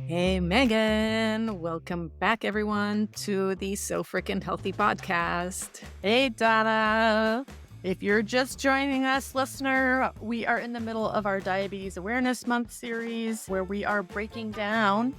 Hey, Megan. Welcome back, everyone, to the So Frickin' Healthy podcast. Hey, Donna. If you're just joining us, listener, we are in the middle of our Diabetes Awareness Month series where we are breaking down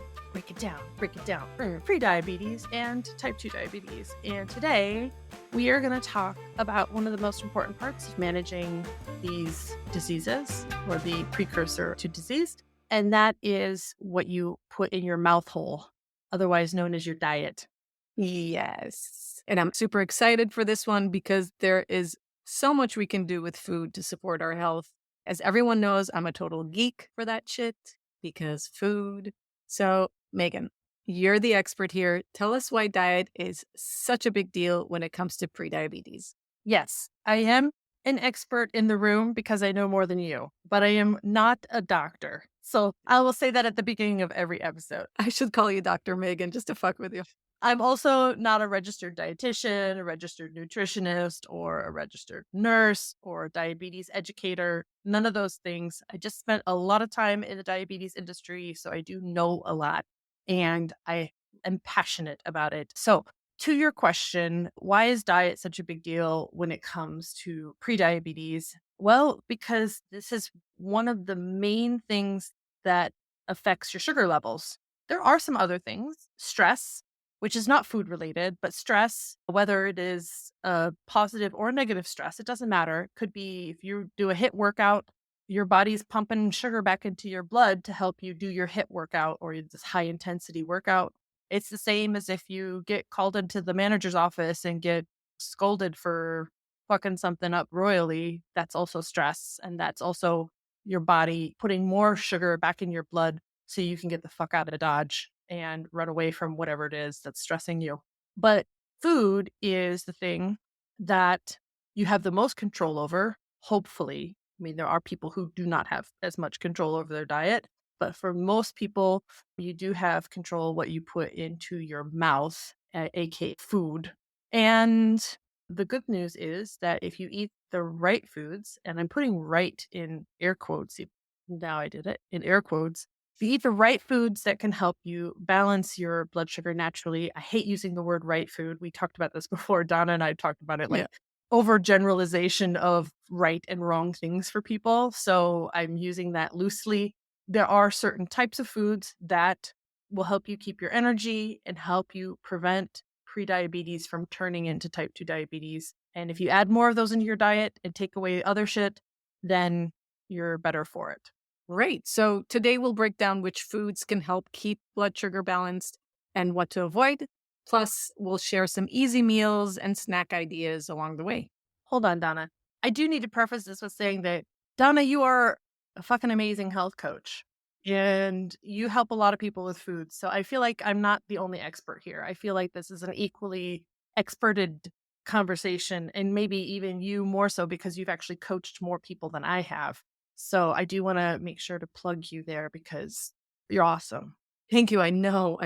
pre-diabetes and type 2 diabetes. And today we are going to talk about one of the most important parts of managing these diseases, or the precursor to disease, and that is what you put in your mouth hole, otherwise known as your diet. Yes. And I'm super excited for this one because there is so much we can do with food to support our health. As everyone knows, I'm a total geek for that shit because food. So, Megan, you're the expert here. Tell us why diet is such a big deal when it comes to prediabetes. Yes, I am an expert in the room because I know more than you, but I am not a doctor. So I will say that at the beginning of every episode. I should call you Dr. Megan just to fuck with you. I'm also not a registered dietitian, a registered nutritionist, or a registered nurse, or a diabetes educator. None of those things. I just spent a lot of time in the diabetes industry, so I do know a lot, and I am passionate about it. So, to your question, why is diet such a big deal when it comes to prediabetes? Well, because this is one of the main things that affects your sugar levels. There are some other things, stress, which is not food related, but stress, whether it is a positive or negative stress, it doesn't matter. It could be if you do a HIIT workout, your body's pumping sugar back into your blood to help you do your HIIT workout or this high intensity workout. It's the same as if you get called into the manager's office and get scolded for fucking something up royally. That's also stress. And that's also your body putting more sugar back in your blood so you can get the fuck out of Dodge and run away from whatever it is that's stressing you. But food is the thing that you have the most control over, hopefully. I mean, there are people who do not have as much control over their diet, but for most people, you do have control what you put into your mouth, aka food. And the good news is that if you eat the right foods, and I'm putting right in air quotes, now I did it in air quotes, if you eat the right foods that can help you balance your blood sugar naturally. I hate using the word right food. We talked about this before. Donna and I talked about it, like overgeneralization of right and wrong things for people. So I'm using that loosely. There are certain types of foods that will help you keep your energy and help you prevent prediabetes from turning into type 2 diabetes. And if you add more of those into your diet and take away other shit, then you're better for it. Great. So today we'll break down which foods can help keep blood sugar balanced and what to avoid. Plus, we'll share some easy meals and snack ideas along the way. Hold on, Donna. I do need to preface this with saying that, Donna, you are a fucking amazing health coach and you help a lot of people with food. So I feel like I'm not the only expert here. I feel like this is an equally experted conversation, and maybe even you more so because you've actually coached more people than I have. So I do want to make sure to plug you there because you're awesome. Thank you. I know.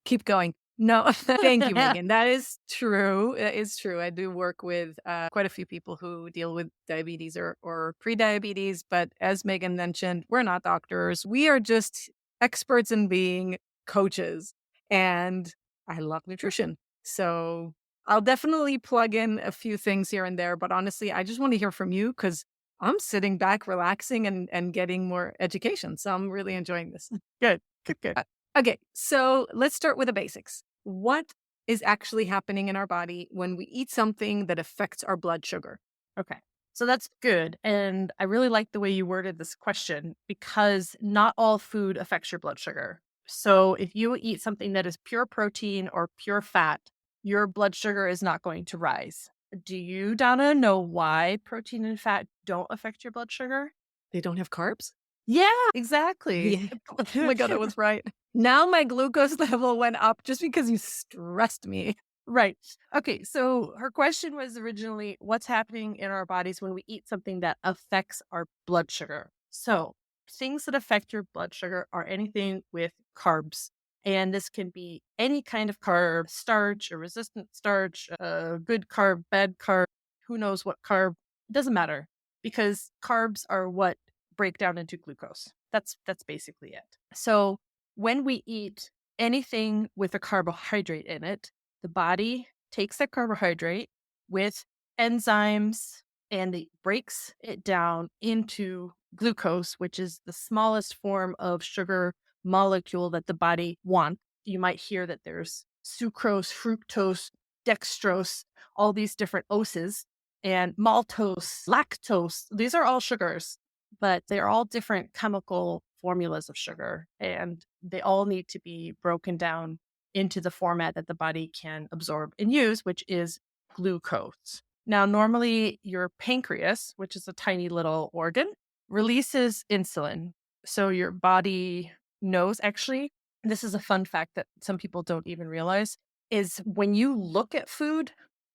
Keep going. No, thank you, Megan. That is true. It is true. I do work with quite a few people who deal with diabetes or prediabetes. But as Megan mentioned, we're not doctors. We are just experts in being coaches. And I love nutrition. So I'll definitely plug in a few things here and there. But honestly, I just want to hear from you because I'm sitting back, relaxing and getting more education. So I'm really enjoying this. Good, good, good. Okay, so let's start with the basics. What is actually happening in our body when we eat something that affects our blood sugar? Okay. So that's good. And I really like the way you worded this question because not all food affects your blood sugar. So if you eat something that is pure protein or pure fat, your blood sugar is not going to rise. Do you, Donna, know why protein and fat don't affect your blood sugar? They don't have carbs? Yeah, exactly. Yeah. Oh my God, I was right. Now my glucose level went up just because you stressed me. Right. Okay. So her question was originally what's happening in our bodies when we eat something that affects our blood sugar. So things that affect your blood sugar are anything with carbs. And this can be any kind of carb, starch, a resistant starch, a good carb, bad carb, who knows what carb. It doesn't matter because carbs are what break down into glucose. That's basically it. So when we eat anything with a carbohydrate in it, the body takes that carbohydrate with enzymes and it breaks it down into glucose, which is the smallest form of sugar molecule that the body wants. You might hear that there's sucrose, fructose, dextrose, all these different oses, and maltose, lactose. These are all sugars, but they're all different chemical formulas of sugar, and they all need to be broken down into the format that the body can absorb and use, which is glucose. Now, normally your pancreas, which is a tiny little organ, releases insulin. So your body knows, actually, this is a fun fact that some people don't even realize, is when you look at food,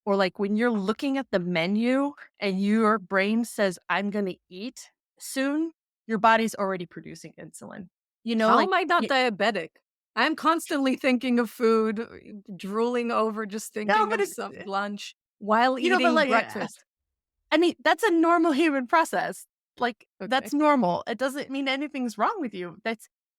or like when you're looking at the menu and your brain says, I'm going to eat soon, your body's already producing insulin. You know, How like, am I not diabetic? I'm constantly thinking of food, drooling over, just no, thinking but of it's, some lunch while but eating like, breakfast. I mean, that's a normal human process. Like, Okay. that's normal. It doesn't mean anything's wrong with you.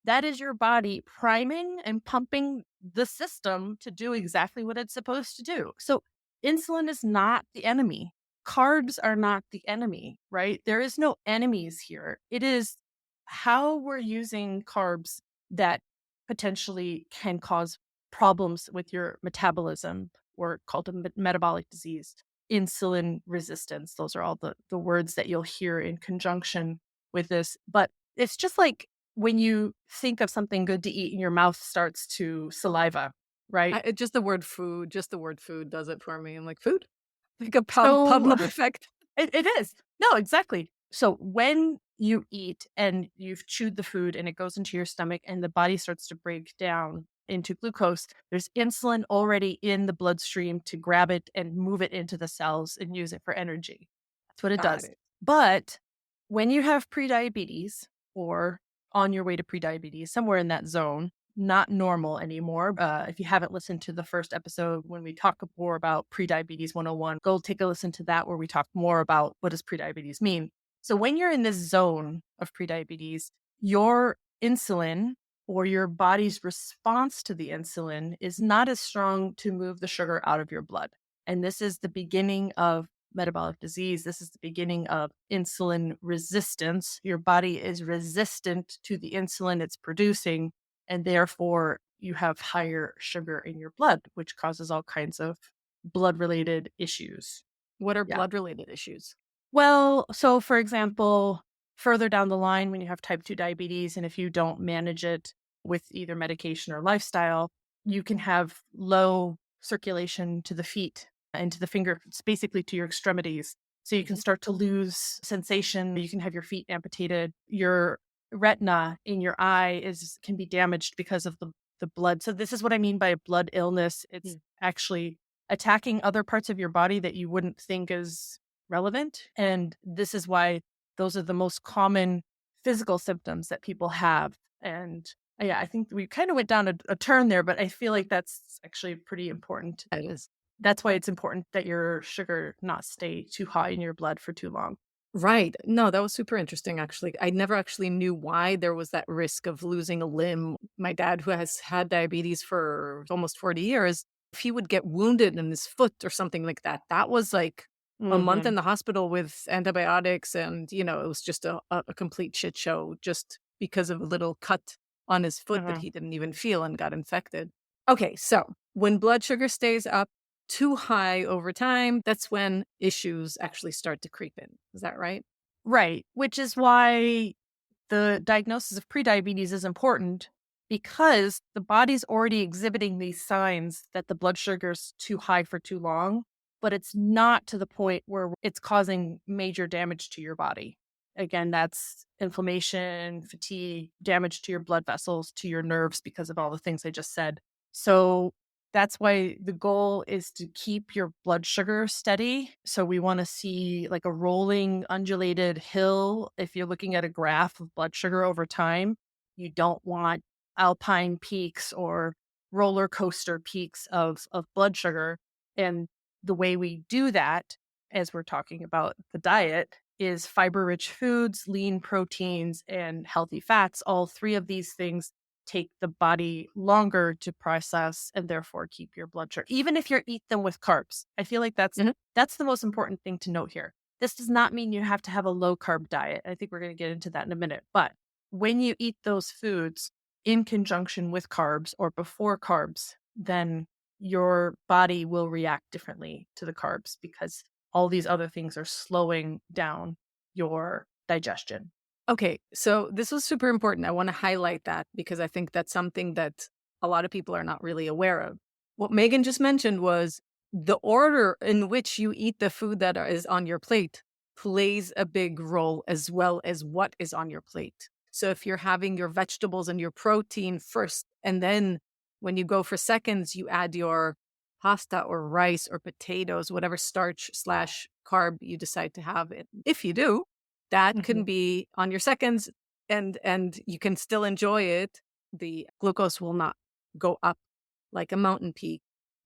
That is your body priming and pumping the system to do exactly what it's supposed to do. So, insulin is not the enemy. Carbs are not the enemy, right? There is no enemies here. It is how we're using carbs that potentially can cause problems with your metabolism, or called a metabolic disease, insulin resistance. Those are all the words that you'll hear in conjunction with this. But it's just like when you think of something good to eat and your mouth starts to saliva, right? Just the word food does it for me. I'm like, "Food?" Like a So Pavlov effect. it is. No, exactly. So when you eat and you've chewed the food and it goes into your stomach and the body starts to break down into glucose, there's insulin already in the bloodstream to grab it and move it into the cells and use it for energy. That's what it Got does. it. But when you have prediabetes, or on your way to prediabetes, somewhere in that zone, not normal anymore. If you haven't listened to the first episode when we talk more about prediabetes 101, go take a listen to that where we talk more about what does prediabetes mean. So when you're in this zone of prediabetes, your insulin, or your body's response to the insulin, is not as strong to move the sugar out of your blood. And this is the beginning of metabolic disease. This is the beginning of insulin resistance. Your body is resistant to the insulin it's producing, and therefore you have higher sugar in your blood, which causes all kinds of blood related issues. What are Yeah. blood-related issues? Well, so for example, further down the line, when you have type 2 diabetes, and if you don't manage it with either medication or lifestyle, you can have low circulation to the feet and to the fingers, basically to your extremities. So you can Mhm. start to lose sensation. You can have your feet amputated. Your retina in your eye is can be damaged because of the blood. So this is what I mean by a blood illness. It's Mm. actually attacking other parts of your body that you wouldn't think is relevant. And this is why those are the most common physical symptoms that people have. And yeah, I think we kind of went down a turn there, but I feel like that's actually pretty important. That is. That's why it's important that your sugar not stay too high in your blood for too long. Right. No, that was super interesting, actually. I never actually knew why there was that risk of losing a limb. My dad, who has had diabetes for almost 40 years, if he would get wounded in his foot or something like that, that was like a month Hmm. in the hospital with antibiotics. And, it was just a complete shit show just because of a little cut on his foot that Hmm. he didn't even feel and got infected. Okay. So when blood sugar stays up too high over time, that's when issues actually start to creep in. Is that right? Right. Which is why the diagnosis of prediabetes is important, because the body's already exhibiting these signs that the blood sugar's too high for too long, but it's not to the point where it's causing major damage to your body. Again, that's inflammation, fatigue, damage to your blood vessels, to your nerves because of all the things I just said. So that's why the goal is to keep your blood sugar steady. So we want to see like a rolling, undulated hill. If you're looking at a graph of blood sugar over time, you don't want alpine peaks or roller coaster peaks of blood sugar. And the way we do that, as we're talking about the diet, is fiber rich foods, lean proteins, and healthy fats. All three of these things take the body longer to process and therefore keep your blood sugar. Even if you eat them with carbs. I feel like Mhm. that's the most important thing to note here. This does not mean you have to have a low carb diet. I think we're going to get into that in a minute. But when you eat those foods in conjunction with carbs or before carbs, then your body will react differently to the carbs because all these other things are slowing down your digestion. Okay, so this was super important. I want to highlight that because I think that's something that a lot of people are not really aware of. What Megan just mentioned was the order in which you eat the food that is on your plate plays a big role as well as what is on your plate. So if you're having your vegetables and your protein first, and then when you go for seconds, you add your pasta or rice or potatoes, whatever starch slash carb you decide to have it. If you do, that can Mhm. be on your seconds and you can still enjoy it. The glucose will not go up like a mountain peak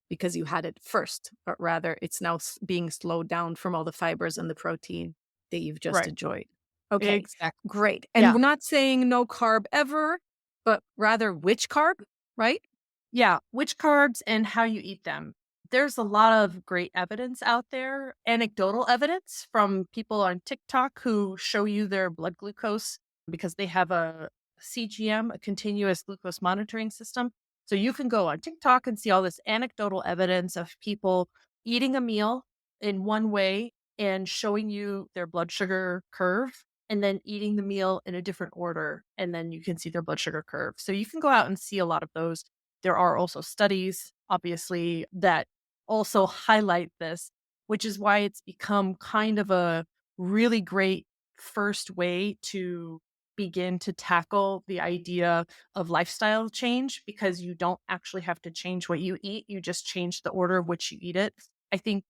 because you had it first, but rather it's now being slowed down from all the fibers and the protein that you've just Right. enjoyed. Okay, Exactly. great. And Yeah. we're not saying no carb ever, but rather which carb, right? Yeah, which carbs and how you eat them. There's a lot of great evidence out there, anecdotal evidence from people on TikTok who show you their blood glucose because they have a CGM, a continuous glucose monitoring system. So you can go on TikTok and see all this anecdotal evidence of people eating a meal in one way and showing you their blood sugar curve and then eating the meal in a different order and then you can see their blood sugar curve. So you can go out and see a lot of those. There are also studies, obviously, that also highlight this, which is why it's become kind of a really great first way to begin to tackle the idea of lifestyle change because you don't actually have to change what you eat. You just change the order of which you eat it. I think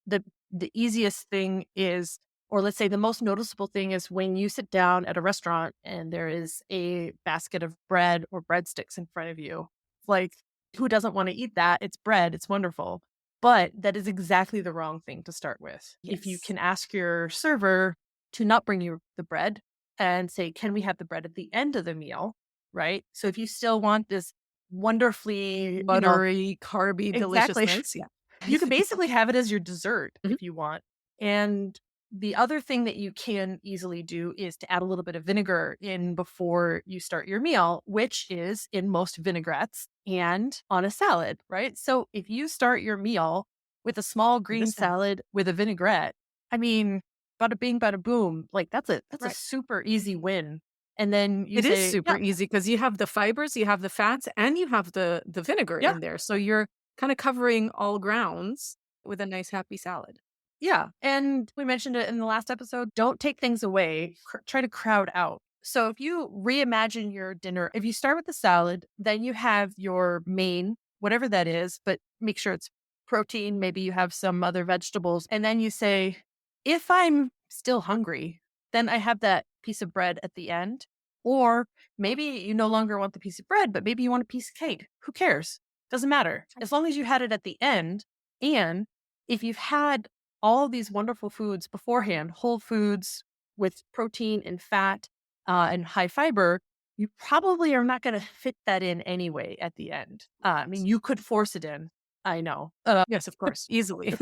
the the easiest thing is or let's say the most noticeable thing is when you sit down at a restaurant and there is a basket of bread or breadsticks in front of you. Like, who doesn't want to eat that? It's bread, it's wonderful. But that is exactly the wrong thing to start with. If you Yes. can ask your server to not bring you the bread and say, "Can we have the bread at the end of the meal?" Right? So if you still want this wonderfully, Buttery, carby exactly. deliciousness. Yeah. You could basically have it as your dessert Mhm. if you want. And the other thing that you can easily do is to add a little bit of vinegar in before you start your meal, which is in most vinaigrettes and on a salad, right? So if you start your meal with a small green Listen. salad with a vinaigrette, I mean, bada bing, bada boom, like that's a Right. super easy win. And then you It is say, super yeah, easy because you have the fibers, you have the fats, and you have the vinegar yeah, in there. So you're kind of covering all grounds with a nice happy salad. yeah, and we mentioned it in the last episode. Don't take things away. Try to crowd out. So if you reimagine your dinner, if you start with the salad, then you have your main, whatever that is, but make sure it's protein. Maybe you have some other vegetables. And then you say, if I'm still hungry, then I have that piece of bread at the end. Or maybe you no longer want the piece of bread, but maybe you want a piece of cake. Who cares? Doesn't matter. As long as you had it at the end. And if you've had all of these wonderful foods beforehand, whole foods with protein and fat and high fiber, you probably are not going to fit that in anyway at the end. I mean, you could force it in. I know. Yes, of course, easily.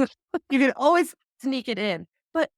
You can always sneak it in. But,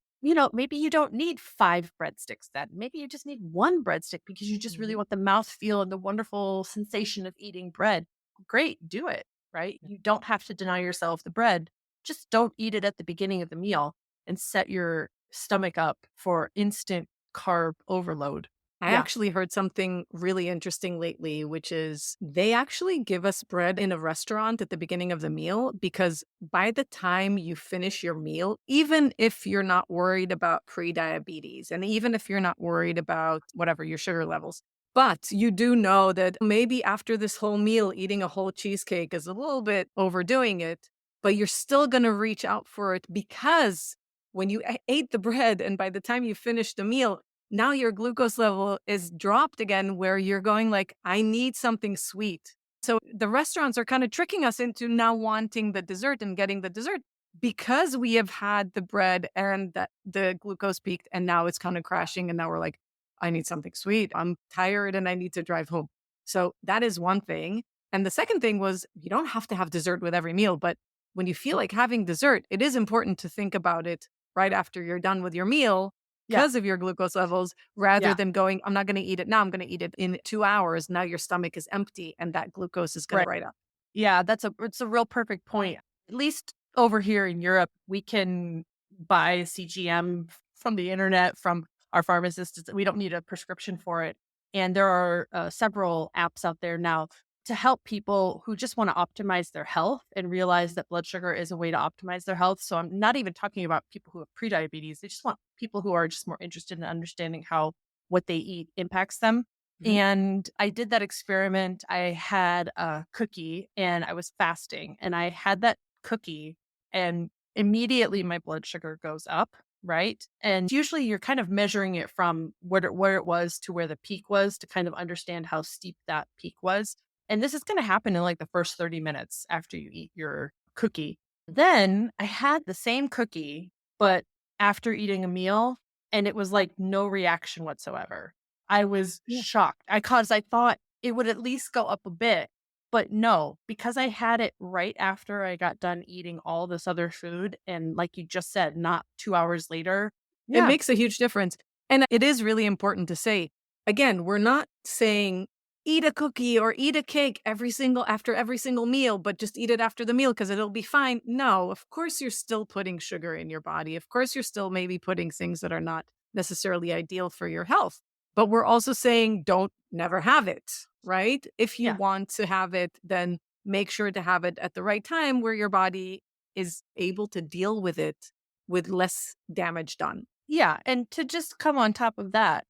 maybe you don't need five breadsticks then. Maybe you just need one breadstick because you just really Mhm. want the mouth feel and the wonderful sensation of eating bread. Great, do it, right? You don't have to deny yourself the bread. Just don't eat it at the beginning of the meal and set your stomach up for instant carb overload. I Yeah. actually heard something really interesting lately, which is they actually give us bread in a restaurant at the beginning of the meal because by the time you finish your meal, even if you're not worried about pre-diabetes and even if you're not worried about whatever your sugar levels, but you do know that maybe after this whole meal, eating a whole cheesecake is a little bit overdoing it, but you're still going to reach out for it because when you ate the bread and by the time you finish the meal, now your glucose level is dropped again where you're going like, I need something sweet. So the restaurants are kind of tricking us into now wanting the dessert and getting the dessert because we have had the bread and the glucose peaked and now it's kind of crashing and now we're like, I need something sweet. I'm tired and I need to drive home. So that is one thing. And the second thing was you don't have to have dessert with every meal, but when you feel like having dessert, it is important to think about it right after you're done with your meal Yeah. because of your glucose levels rather Yeah. than going, I'm not going to eat it now. I'm going to eat it in 2 hours. Now your stomach is empty and that glucose is going to Right. right up. Yeah, it's a real perfect point. At least over here in Europe, we can buy CGM from the internet from our pharmacist. We don't need a prescription for it. And there are several apps out there now to help people who just want to optimize their health and realize that blood sugar is a way to optimize their health. So I'm not even talking about people who have prediabetes. They just want people who are just more interested in understanding how what they eat impacts them. Mhm. And I did that experiment. I had a cookie and I was fasting and I had that cookie and immediately my blood sugar goes up, right? And usually you're kind of measuring it from where it was to where the peak was to kind of understand how steep that peak was. And this is going to happen in like the first 30 minutes after you eat your cookie. Then I had the same cookie, but after eating a meal, and it was like no reaction whatsoever. I was Yeah. shocked. I thought it would at least go up a bit, but no, because I had it right after I got done eating all this other food, and like you just said, not 2 hours later. It Yeah, makes a huge difference. And it is really important to say, again, we're not saying eat a cookie or eat a cake after every single meal, but just eat it after the meal because it'll be fine. No, of course you're still putting sugar in your body. Of course you're still maybe putting things that are not necessarily ideal for your health. But we're also saying don't never have it, right? If you yeah, want to have it, then make sure to have it at the right time where your body is able to deal with it with less damage done. yeah, and to just come on top of that,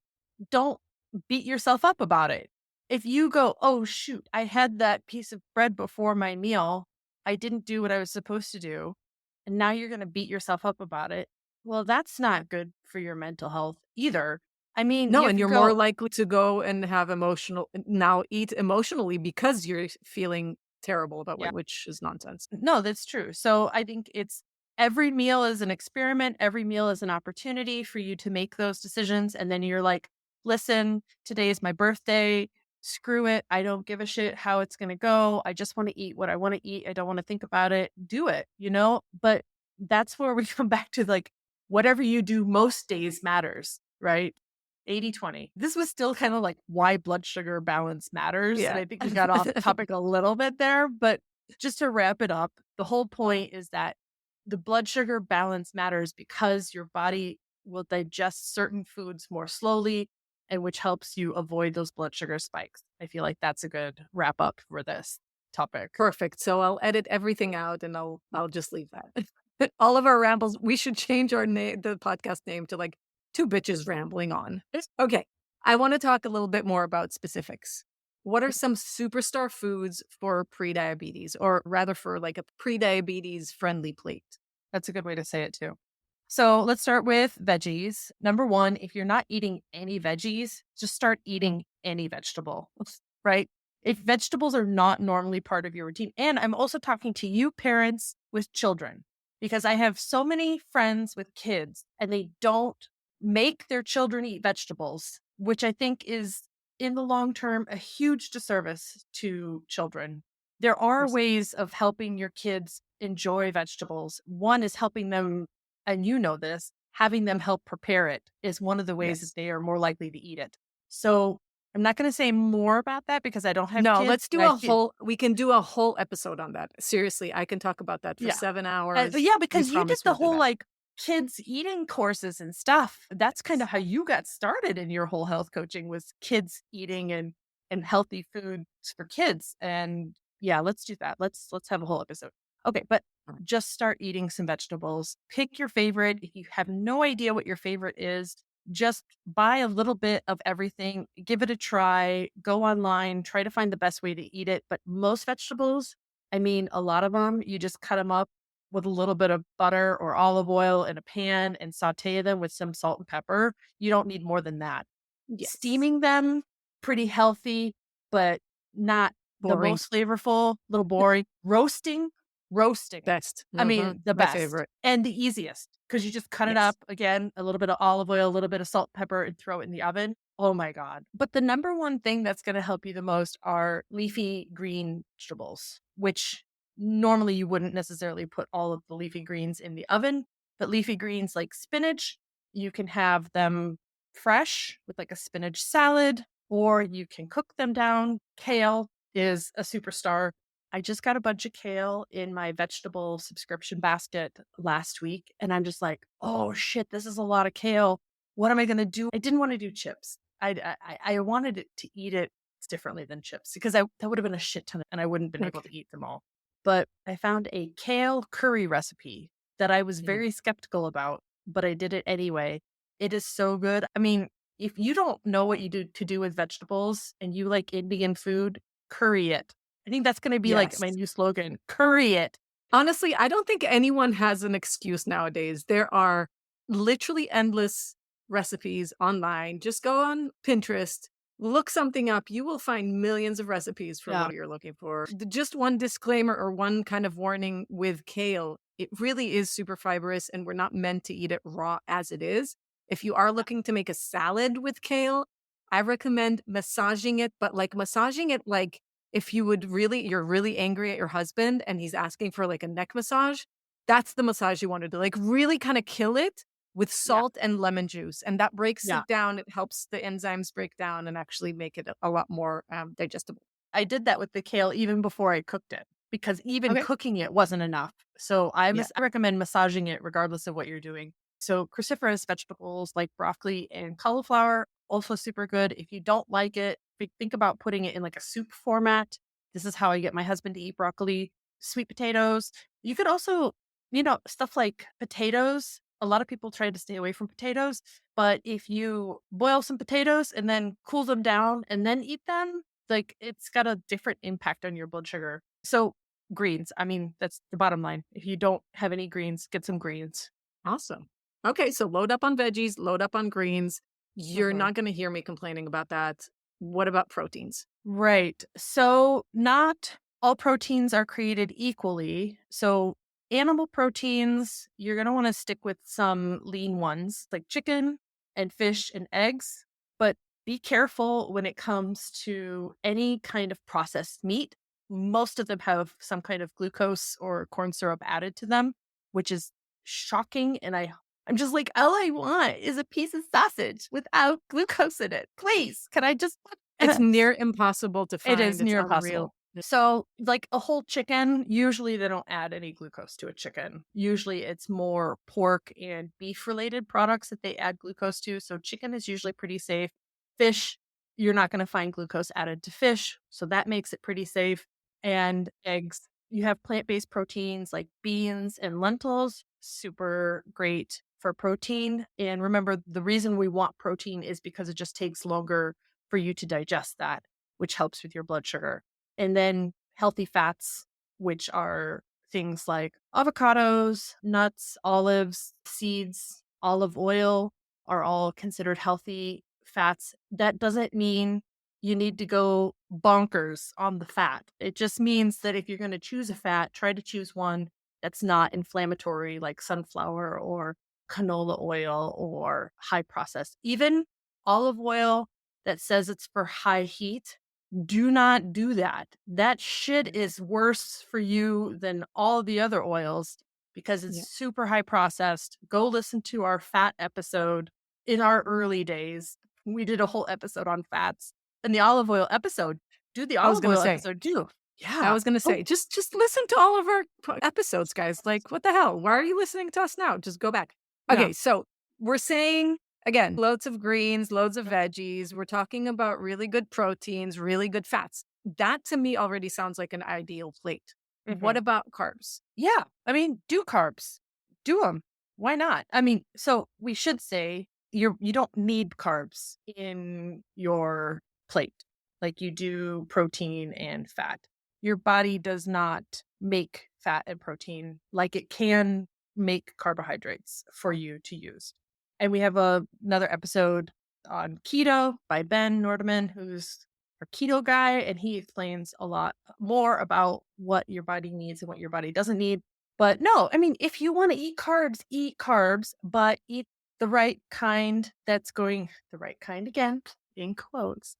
don't beat yourself up about it. If you go, "Oh, shoot, I had that piece of bread before my meal. I didn't do what I was supposed to do." And now you're gonna beat yourself up about it. Well, that's not good for your mental health either. I mean, No, you and could you're more go. likely to go and have now eat emotionally because you're feeling terrible about Yeah. which is nonsense. No, that's true. So I think it's every meal is an experiment, every meal is an opportunity for you to make those decisions. And then you're like, listen, today is my birthday. Screw it. I don't give a shit how it's going to go. I just want to eat what I want to eat. I don't want to think about it. Do it, you know? But that's where we come back to like, whatever you do most days matters, right? 80/20. This was still kind of like why blood sugar balance matters. And Yeah. I think we got off topic a little bit there, but just to wrap it up, the whole point is that the blood sugar balance matters because your body will digest certain foods more slowly and which helps you avoid those blood sugar spikes. I feel like that's a good wrap up for this topic. Perfect. So I'll edit everything out and I'll just leave that. All of our rambles, we should change the podcast name to like two bitches rambling on. Okay. I want to talk a little bit more about specifics. What are some superstar foods for prediabetes or rather for like a prediabetes friendly plate? That's a good way to say it too. So let's start with veggies. Number one, if you're not eating any veggies, just start eating any vegetable, right? If vegetables are not normally part of your routine, and I'm also talking to you parents with children, because I have so many friends with kids and they don't make their children eat vegetables, which I think is in the long term a huge disservice to children. There are Yes. ways of helping your kids enjoy vegetables. One is helping them, and you know this, having them help prepare it is one of the ways that Yes. they are more likely to eat it. So I'm not going to say more about that because I don't have No, kids. let's And do I a feel, whole we can do a whole episode on that. Seriously, I can talk about that for yeah. 7 hours. Yeah, We because you did promise the we'll do whole that. like kids eating courses and stuff. That's kind Yes. of how you got started in your whole health coaching was kids eating and healthy foods for kids. And yeah, let's do that. Let's have a whole episode. Okay, but Alright. just start eating some vegetables. Pick your favorite. If you have no idea what your favorite is, just buy a little bit of everything, give it a try, go online, try to find the best way to eat it. But most vegetables, I mean, a lot of them, you just cut them up with a little bit of butter or olive oil in a pan and saute them with some salt and pepper. You don't need more than that. Yes. Steaming them, pretty healthy, but not the Boring. most flavorful, little boring. Roasting. Best. I Mhm. mean, the My best favorite. and the easiest because you just cut it Yes. up again, a little bit of olive oil, a little bit of salt, pepper, and throw it in the oven. Oh my god. But the number one thing that's gonna help you the most are leafy green vegetables, which normally you wouldn't necessarily put all of the leafy greens in the oven, but leafy greens like spinach, you can have them fresh with like a spinach salad, or you can cook them down. Kale is a superstar. I just got a bunch of kale in my vegetable subscription basket last week, and I'm just like, "Oh shit, this is a lot of kale. What am I gonna do?" I didn't wanna do chips. I wanted it to eat it differently than chips because that would have been a shit ton, and I wouldn't been able Okay. to eat them all. But I found a kale curry recipe that I was Mhm. very skeptical about, but I did it anyway. It is so good. I mean, if you don't know what you do to do with vegetables and you like Indian food, curry it. I think that's gonna be like Yes. my new slogan, curry it. Honestly, I don't think anyone has an excuse nowadays. There are literally endless recipes online. Just go on Pinterest, look something up. You will find millions of recipes for Yeah. what you're looking for. Just one disclaimer or one kind of warning with kale, it really is super fibrous and we're not meant to eat it raw as it is. If you are looking to make a salad with kale, I recommend massaging it, but like massaging it like if you're really angry at your husband and he's asking for, like, a neck massage, that's the massage you wanna do, like, really kinda kill it with Yeah. salt and lemon juice, and that breaks Yeah. it down, it helps the enzymes break down and actually make it a lot more, digestible. I did that with the kale even before I cooked it because even Okay. cooking it wasn't enough. So Yeah. I recommend massaging it regardless of what you're doing. So cruciferous vegetables like broccoli and cauliflower also super good. If you don't like it, think about putting it in like a soup format. This is how I get my husband to eat broccoli, sweet potatoes. You could also, stuff like potatoes. A lot of people try to stay away from potatoes, but if you boil some potatoes and then cool them down and then eat them, like, it's got a different impact on your blood sugar. So, greens, I mean, that's the bottom line. If you don't have any greens, get some greens. Awesome. Okay, so load up on veggies, load up on greens. You're Mhm. not gonna hear me complaining about that. What about proteins? Right. So, not all proteins are created equally. So, animal proteins, you're going to want to stick with some lean ones like chicken and fish and eggs. But be careful when it comes to any kind of processed meat. Most of them have some kind of glucose or corn syrup added to them, which is shocking. And I'm just like, all I want is a piece of sausage without glucose in it. Please, can I just It's near impossible to It is find, it's near unreal. impossible. So, like a whole chicken, usually they don't add any glucose to a chicken. Usually it's more pork and beef related products that they add glucose to. So, chicken is usually pretty safe. Fish, you're not going to find glucose added to fish. So, that makes it pretty safe. And eggs, you have plant based proteins like beans and lentils, super great for protein. And remember, the reason we want protein is because it just takes longer for you to digest that, which helps with your blood sugar. And then healthy fats, which are things like avocados, nuts, olives, seeds, olive oil are all considered healthy fats. That doesn't mean you need to go bonkers on the fat. It just means that if you're going to choose a fat, try to choose one that's not inflammatory, like sunflower or canola oil or high processed. Even olive oil that says it's for high heat, do not do that. That shit Mhm. is worse for you than all the other oils because it's Yeah. super high processed. Go listen to our fat episode in our early days. We did a whole episode on fats and the olive oil episode. Do the I was olive gonna oil say episode too. I Yeah. was gonna Oh, say, just listen to all of our episodes, guys. Like, what the hell? Why are you listening to us now? Just go back. yeah. Okay, so we're saying again, loads of greens, loads of veggies. We're talking about really good proteins, really good fats. That to me already sounds like an ideal plate. What Mhm. about carbs? Yeah, I mean, do carbs. Do them. Why not? I mean, so we should say you don't need carbs in your plate like you do protein and fat. Your body does not make fat and protein like it can make carbohydrates for you to use. And we have another episode on keto by Ben Nordeman, who's our keto guy, and he explains a lot more about what your body needs and what your body doesn't need. But no, I mean, if you want to eat carbs, but eat the right kind the right kind again. in quotes,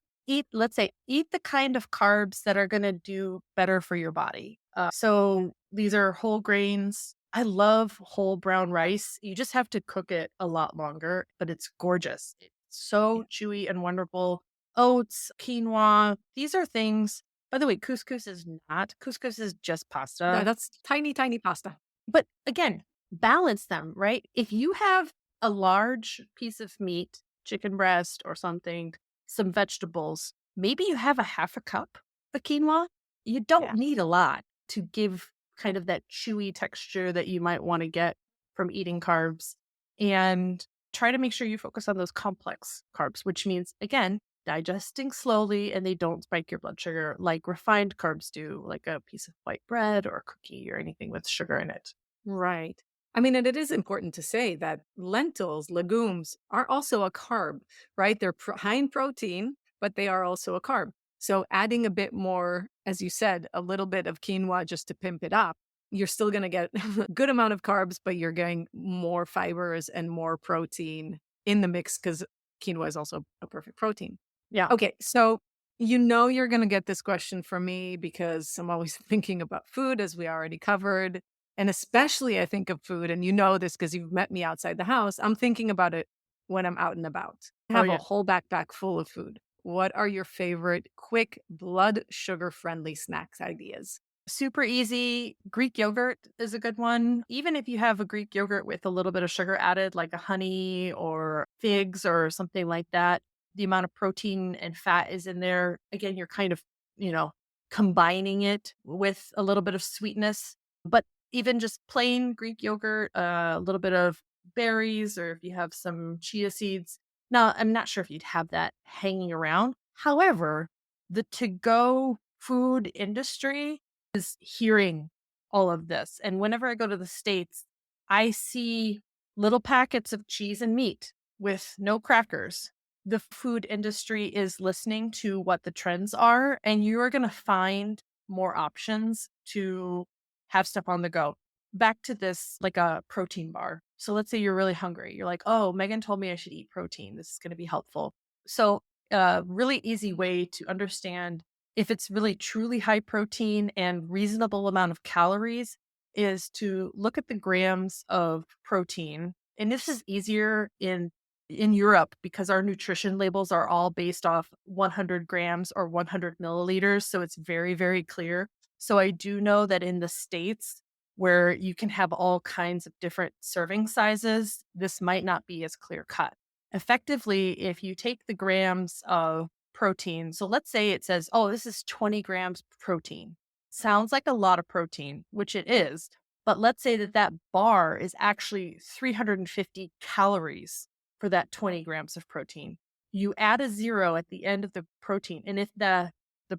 let's say, eat the kind of carbs that are going to do better for your body. So these are whole grains. I love whole brown rice. You just have to cook it a lot longer, but it's gorgeous. It's Yeah. so chewy and wonderful. Oats, quinoa, these are things. By the way, couscous is not. Couscous is just Yeah, pasta. that's tiny, tiny pasta. But again, balance them, right? If you have a large piece of meat, chicken breast or something, some vegetables, maybe you have a half a cup of quinoa. You don't Yeah. need a lot to give kind of that chewy texture that you might want to get from eating carbs. And try to make sure you focus on those complex carbs, which means, again, digesting slowly and they don't spike your blood sugar like refined carbs do, like a piece of white bread or a cookie or anything with sugar in it. Right. I mean, and it is important to say that lentils, legumes are also a carb, right? They're high in protein, but they are also a carb. So adding a bit more, as you said, a little bit of quinoa just to pimp it up, you're still going to get a good amount of carbs, but you're getting more fibers and more protein in the mix because quinoa is also a perfect protein. Yeah. Okay, so you know you're going to get this question from me because I'm always thinking about food, as we already covered. And especially I think of food, and you know this because you've met me outside the house. I'm thinking about it when I'm out and about. I Oh, have a yeah. whole backpack full of food. What are your favorite quick blood sugar friendly snacks ideas? Super easy. Greek yogurt is a good one. Even if you have a Greek yogurt with a little bit of sugar added, like a honey or figs or something like that, the amount of protein and fat is in there. Again, you're kind of, you know, combining it with a little bit of sweetness. But even just plain Greek yogurt, a little bit of berries, or if you have some chia seeds. Now, I'm not sure if you'd have that hanging around. However, the to go food industry is hearing all of this. And whenever I go to the States, I see little packets of cheese and meat with no crackers. The food industry is listening to what the trends are, and you are going to find more options to have stuff on the go. Back to this, like a protein bar. So let's say you're really hungry. You're like, oh, Megan told me I should eat protein. This is going to be helpful. So, a really easy way to understand if it's really truly high protein and reasonable amount of calories is to look at the grams of protein. And this is easier in Europe because our nutrition labels are all based off 100 grams or 100 milliliters. So it's very, very clear. So I do know that in the States, where you can have all kinds of different serving sizes, this might not be as clear cut. Effectively, if you take the grams of protein, so let's say it says, oh, this is 20 grams protein. Sounds like a lot of protein, which it is. But let's say that that bar is actually 350 calories for that 20 grams of protein. You add a zero at the end of the protein. And if the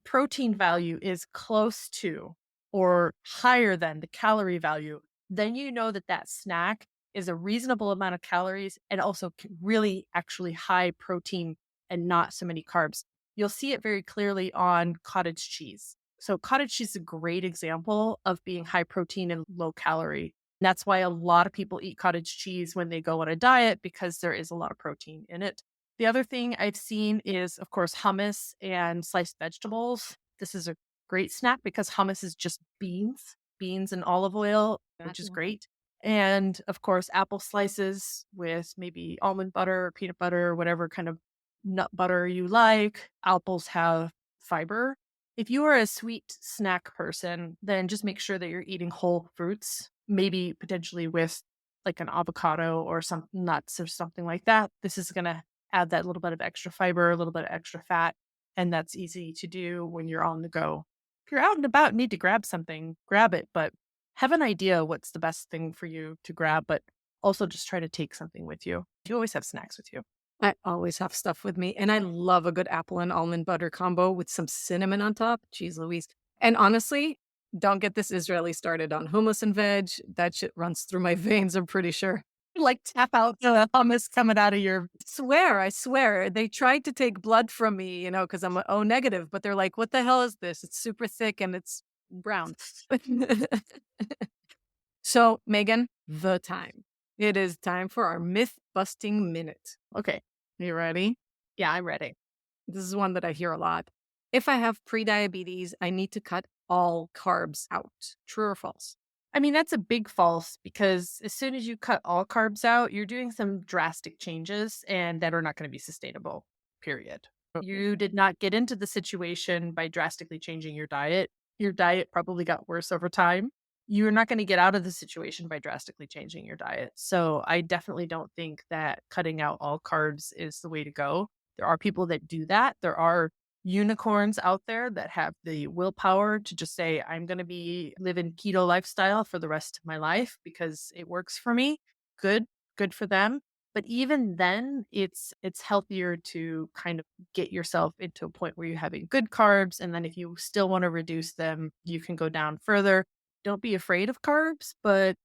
protein value is close to or higher than the calorie value, then you know that that snack is a reasonable amount of calories and also really actually high protein and not so many carbs. You'll see it very clearly on cottage cheese. So, cottage cheese is a great example of being high protein and low calorie. That's why a lot of people eat cottage cheese when they go on a diet because there is a lot of protein in it. The other thing I've seen is, of course, hummus and sliced vegetables. This is a great snack because hummus is just beans and olive oil, That which is one. great. And of course, apple slices with maybe almond butter or peanut butter, whatever kind of nut butter you like. Apples have fiber. If you are a sweet snack person, then just make sure that you're eating whole fruits, maybe potentially with like an avocado or some nuts or something like that. This is going to add that little bit of extra fiber, a little bit of extra fat, and that's easy to do when you're on the go. If you're out and about, need to grab something, grab it, but have an idea what's the best thing for you to grab, but also just try to take something with you. You always have snacks with you. I always have stuff with me, and I love a good apple and almond butter combo with some cinnamon on top. Jeez Louise. And honestly, don't get this Israeli started on hummus and veg. That shit runs through my veins, I'm pretty sure. Like tap out the hummus coming out of your Swear, I swear. They tried to take blood from me, because I'm a O negative, but they're like, "What the hell is this? It's super thick and it's brown." So, Megan, the time. It is time for our myth busting minute. okay. You ready? Yeah, I'm ready. This is one that I hear a lot. If I have prediabetes, I need to cut all carbs out. True or false? I mean, that's a big false because as soon as you cut all carbs out, you're doing some drastic changes and that are not going to be sustainable, period. Okay. You did not get into the situation by drastically changing your diet. Your diet probably got worse over time. You're not going to get out of the situation by drastically changing your diet. So I definitely don't think that cutting out all carbs is the way to go. There are people that do that. There are unicorns out there that have the willpower to just say, I'm going to be living keto lifestyle for the rest of my life because it works for me. Good, good for them. But even then, it's healthier to kind of get yourself into a point where you're having good carbs. And then if you still want to reduce them, you can go down further. Don't be afraid of carbs, but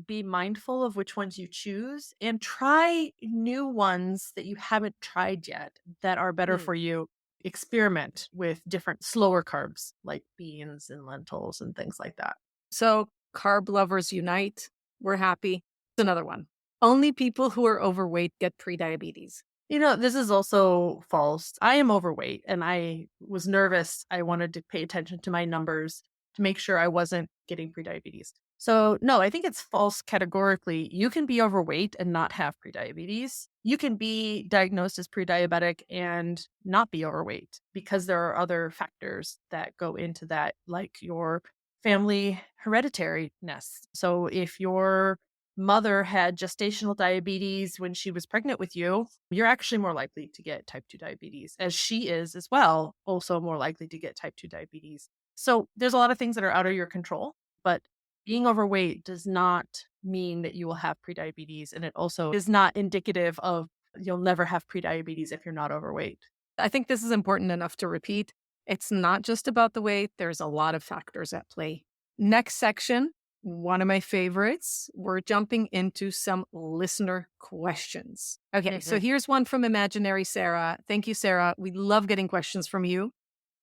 be mindful of which ones you choose and try new ones that you haven't tried yet that are better Hmm. for you. Experiment with different slower carbs like beans and lentils and things like that. So, carb lovers unite. We're happy. Another one. Only people who are overweight get prediabetes. This is also false. I am overweight and I was nervous. I wanted to pay attention to my numbers to make sure I wasn't getting prediabetes. So, no, I think it's false categorically. You can be overweight and not have prediabetes. You can be diagnosed as pre-diabetic and not be overweight because there are other factors that go into that, like your family hereditariness. So, if your mother had gestational diabetes when she was pregnant with you, you're actually more likely to get type 2 diabetes, as she is as well, also more likely to get type 2 diabetes. So there's a lot of things that are out of your control, but being overweight does not mean that you will have prediabetes. And it also is not indicative of you'll never have prediabetes if you're not overweight. I think this is important enough to repeat. It's not just about the weight, there's a lot of factors at play. Next section, one of my favorites. We're jumping into some listener questions. Okay, so Mhm. here's one from Imaginary Sarah. Thank you, Sarah. We love getting questions from you.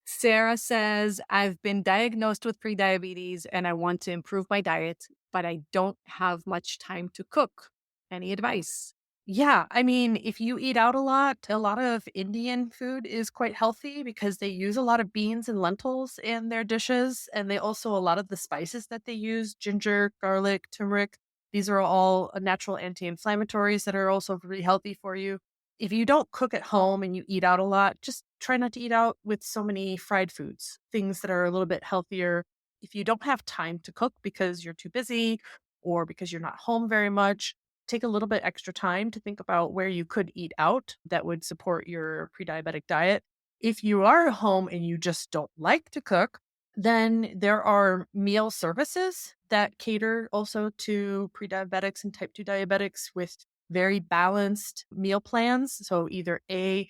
Sarah says, I've been diagnosed with prediabetes and I want to improve my diet, but I don't have much time to cook. Any advice? Yeah, I mean, if you eat out a lot of Indian food is quite healthy because they use a lot of beans and lentils in their dishes. And they also, a lot of the spices that they use, ginger, garlic, turmeric, these are all natural anti inflammatories that are also really healthy for you. If you don't cook at home and you eat out a lot, just try not to eat out with so many fried foods, things that are a little bit healthier. If you don't have time to cook because you're too busy or because you're not home very much, take a little bit extra time to think about where you could eat out that would support your pre-diabetic diet. If you are home and you just don't like to cook, then there are meal services that cater also to pre-diabetics and type 2 diabetics with very balanced meal plans. So either A,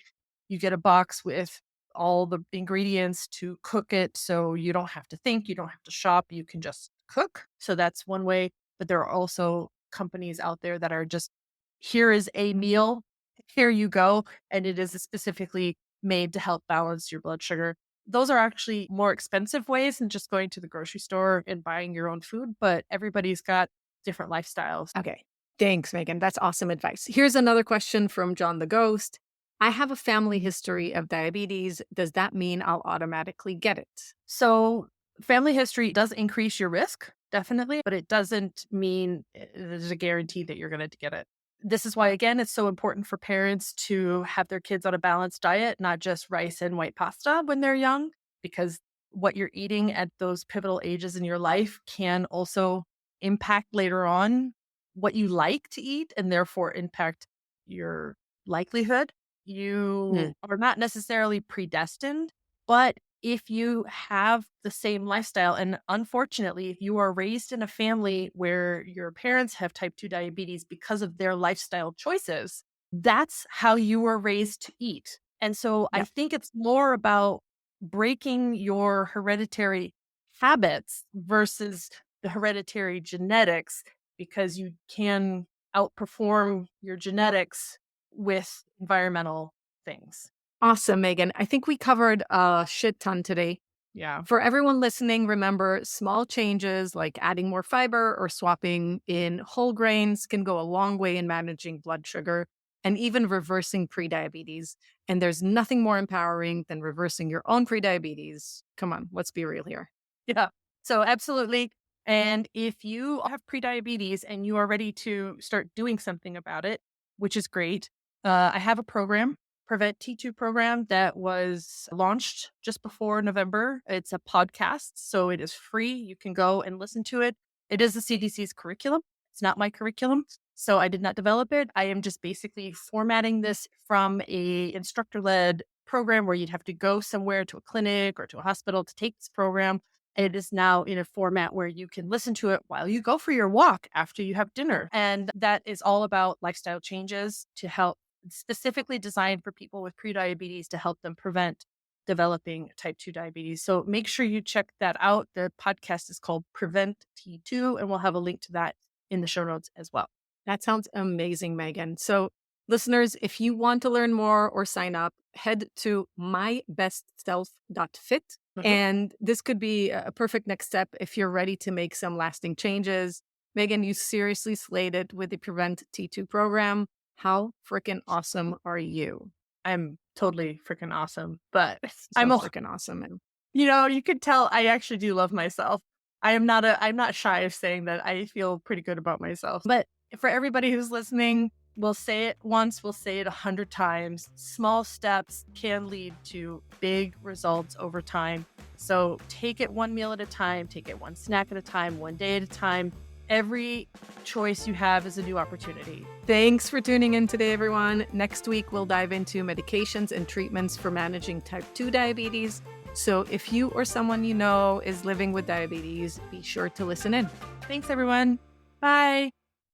you get a box with all the ingredients to cook it so you don't have to think, you don't have to shop, you can just cook. So that's one way, but there are also companies out there that are just, here is a meal, here you go, and it is specifically made to help balance your blood sugar. Those are actually more expensive ways than just going to the grocery store and buying your own food, but everybody's got different lifestyles. Okay. Thanks, Megan. That's awesome advice. Here's another question from John the Ghost. I have a family history of diabetes. Does that mean I'll automatically get it? So, family history does increase your risk, definitely, but it doesn't mean there's a guarantee that you're going to get it. This is why, again, it's so important for parents to have their kids on a balanced diet, not just rice and white pasta when they're young, because what you're eating at those pivotal ages in your life can also impact later on what you like to eat and therefore impact your likelihood. Hmm. You are not necessarily predestined, but if you have the same lifestyle, and unfortunately, if you are raised in a family where your parents have type 2 diabetes because of their lifestyle choices, that's how you were raised to eat. And so I Yep. think it's more about breaking your hereditary habits versus the hereditary genetics because you can outperform your genetics with environmental things. Awesome, Megan. I think we covered a shit ton today. Yeah. For everyone listening, remember small changes like adding more fiber or swapping in whole grains can go a long way in managing blood sugar. and even reversing prediabetes. And there's nothing more empowering than reversing your own prediabetes. Come on, let's be real here. Yeah. So absolutely. And if you have prediabetes and you are ready to start doing something about it, which is great, I have a program, Prevent T2 program that was launched just before November. It's a podcast, so it is free. You can go and listen to it. It is the CDC's curriculum. It's not my curriculum, so I did not develop it. I am just basically formatting this from a instructor-led program where you'd have to go somewhere to a clinic or to a hospital to take this program. It is now in a format where you can listen to it while you go for your walk after you have dinner. And that is all about lifestyle changes to help, specifically designed for people with prediabetes to help them prevent developing type 2 diabetes. So make sure you check that out. The podcast is called Prevent T2, and we'll have a link to that in the show notes as well. That sounds amazing, Megan. So, listeners, if you want to learn more or sign up, head to mybestself.fit. And this could be a perfect next step if you're ready to make some lasting changes. Megan, you seriously slayed it with the Prevent T2 program. How freaking awesome are you? I'm totally freaking awesome, but So freaking awesome. And you could tell I actually do love myself. I'm not shy of saying that I feel pretty good about myself. But for everybody who's listening, we'll say it once, we'll say it 100 times. Small steps can lead to big results over time. So take it one meal at a time, take it one snack at a time, one day at a time. Every choice you have is a new opportunity. Thanks for tuning in today, everyone. Next week, we'll dive into medications and treatments for managing type 2 diabetes. So if you or someone you know is living with diabetes, be sure to listen in. Thanks, everyone. Bye.